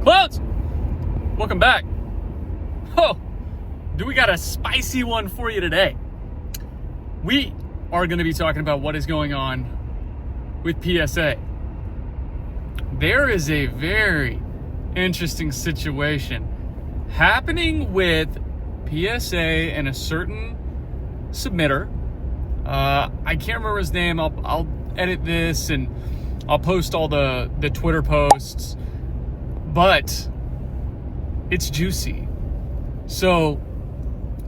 Clowns! Welcome back. Oh, do we got a spicy one for you today? We are going to be talking about what is going on with PSA. There is a very interesting situation happening with PSA and a certain submitter. I can't remember his name. I'll edit this and I'll post all the Twitter posts, but it's juicy. So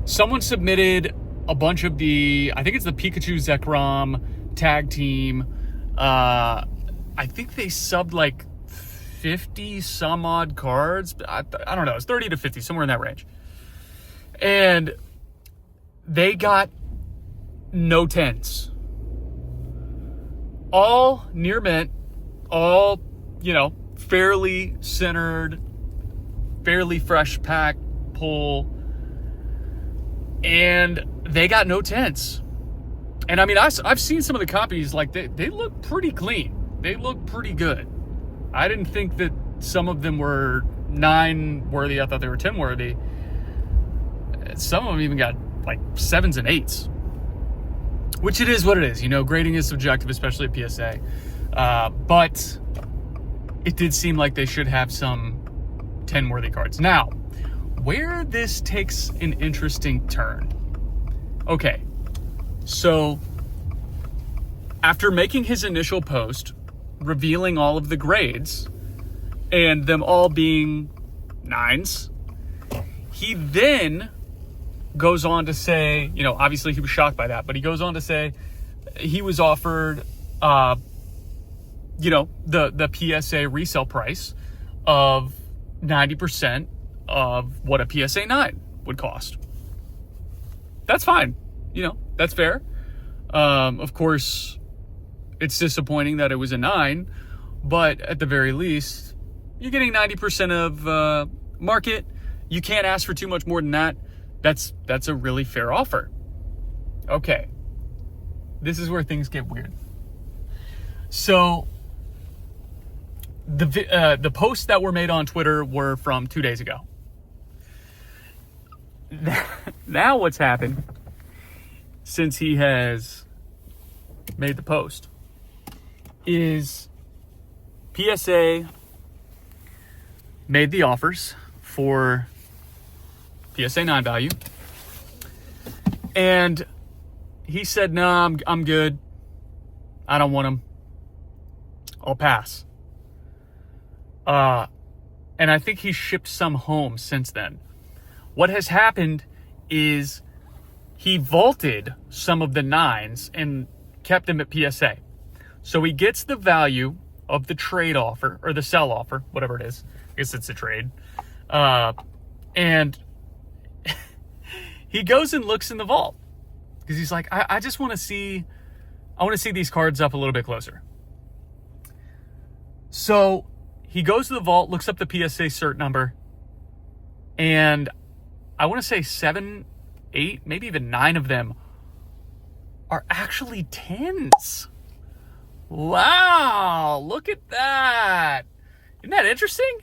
someone submitted a bunch of I think it's the Pikachu Zekrom tag team. I think they subbed like 50 some odd cards. I don't know. It's 30 to 50, somewhere in that range. And they got no 10s. All near mint, all, fairly centered, fairly fresh pack pull. And they got no 10s. And I mean, I've seen some of the copies, like they look pretty clean. They look pretty good. I didn't think that some of them were 9 worthy. I thought they were 10 worthy. Some of them even got like 7s and 8s. Which it is what it is. Grading is subjective, especially at PSA. But it did seem like they should have some 10 worthy cards. Now, where this takes an interesting turn. Okay, so after making his initial post, revealing all of the grades, and them all being 9s, he then goes on to say, obviously he was shocked by that, but he goes on to say he was offered, the PSA resale price of 90% of what a PSA 9 would cost. That's fine. That's fair. Of course, it's disappointing that it was a 9, but at the very least, you're getting 90% of market. You can't ask for too much more than that. That's a really fair offer. Okay. This is where things get weird. So the posts that were made on Twitter were from 2 days ago. Now what's happened since he has made the post is PSA made the offers for PSA 9 value, and he said, no, I'm good. I don't want them. I'll pass. And I think he shipped some home since then. What has happened is he vaulted some of the 9s and kept them at PSA. So he gets the value of the trade offer, or the sell offer, whatever it is. I guess it's a trade. And he goes and looks in the vault because he's like, I just want to see, these cards up a little bit closer. So he goes to the vault, looks up the PSA cert number, and I want to say 7, 8, maybe even 9 of them are actually 10s. Wow, look at that. Isn't that interesting?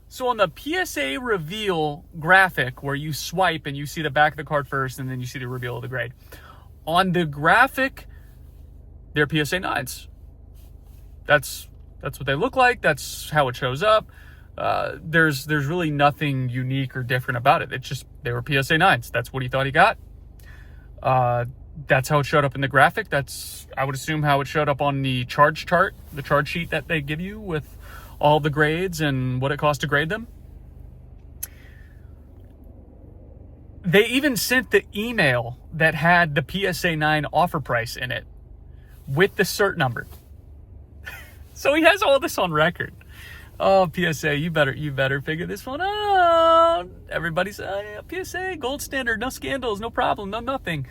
So on the PSA reveal graphic where you swipe and you see the back of the card first and then you see the reveal of the grade, on the graphic, they're PSA 9s. That's what they look like. That's how it shows up. There's really nothing unique or different about it. It's just they were PSA 9s. That's what he thought he got. That's how it showed up in the graphic. That's, I would assume, how it showed up on the charge chart, the charge sheet that they give you with all the grades and what it costs to grade them. They even sent the email that had the PSA 9 offer price in it with the cert number. So he has all this on record. Oh, PSA, you better figure this one out. Everybody's PSA, gold standard, no scandals, no problem, no nothing.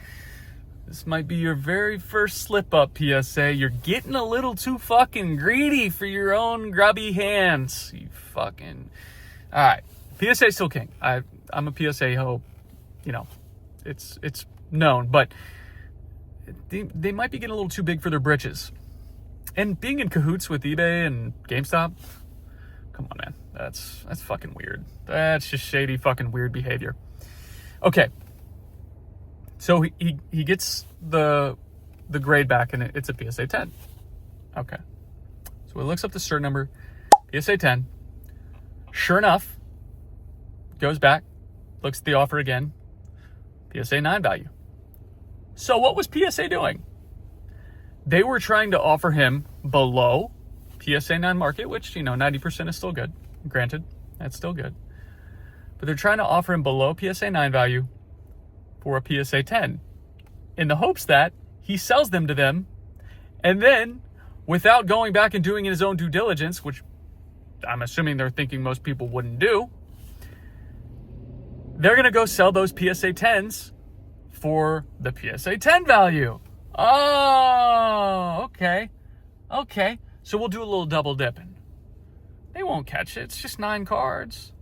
This might be your very first slip up, PSA. You're getting a little too fucking greedy for your own grubby hands. You fucking... All right. PSA still king. I'm a PSA ho. It's known, but they might be getting a little too big for their britches. And being in cahoots with eBay and GameStop, come on, man. That's fucking weird. That's just shady fucking weird behavior. Okay. So he gets the grade back, and it's a PSA 10. Okay. So he looks up the cert number, PSA 10. Sure enough, goes back, looks at the offer again, PSA 9 value. So what was PSA doing? They were trying to offer him below PSA 9 market, which, 90% is still good. Granted, that's still good. But they're trying to offer him below PSA 9 value for a PSA 10 in the hopes that he sells them to them, and then without going back and doing his own due diligence, which I'm assuming they're thinking most people wouldn't do, they're going to go sell those PSA 10s for the PSA 10 value. Oh, okay. Okay. So we'll do a little double dipping. They won't catch it. It's just 9 cards.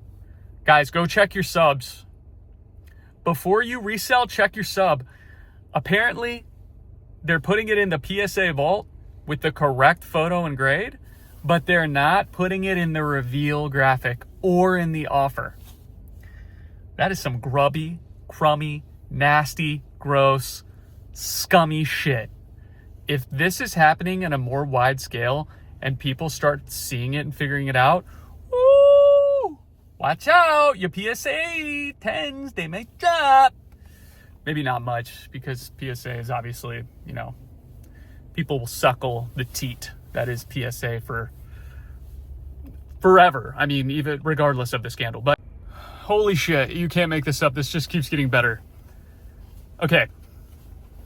Guys, go check your subs. Before you resell, check your sub. Apparently, they're putting it in the PSA vault with the correct photo and grade, but they're not putting it in the reveal graphic or in the offer. That is some grubby, crummy, nasty, gross, scummy shit. If this is happening in a more wide scale and people start seeing it and figuring it out, woo, watch out, your PSA 10s, they may drop. Maybe not much, because PSA is obviously, people will suckle the teat that is PSA for forever. I mean, even regardless of the scandal. But holy shit, you can't make this up. This just keeps getting better. Okay.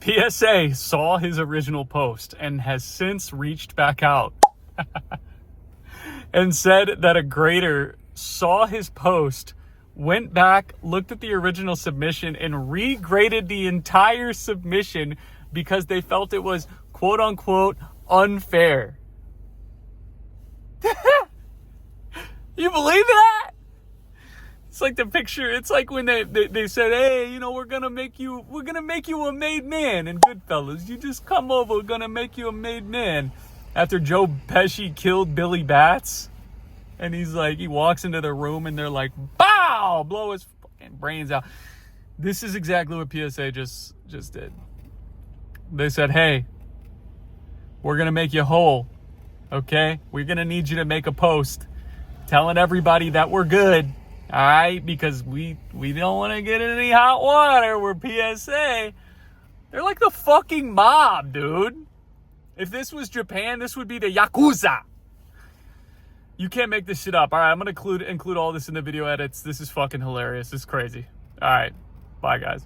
PSA saw his original post and has since reached back out and said that a grader saw his post, went back, looked at the original submission, and regraded the entire submission because they felt it was quote unquote unfair. You believe that? It's like the picture. It's like when they said, hey, we're gonna make you a made man in Goodfellas. You just come over, we're gonna make you a made man. After Joe Pesci killed Billy Bats, and he walks into the room and they're like, bow, blow his fucking brains out. This is exactly what PSA just did. They said, hey, we're gonna make you whole, okay? We're gonna need you to make a post telling everybody that we're good. All right, because we don't want to get in any hot water. We're PSA. They're like the fucking mob, dude. If this was Japan, this would be the Yakuza. You can't make this shit up. All right, I'm going to include all this in the video edits. This is fucking hilarious. This is crazy. All right, bye, guys.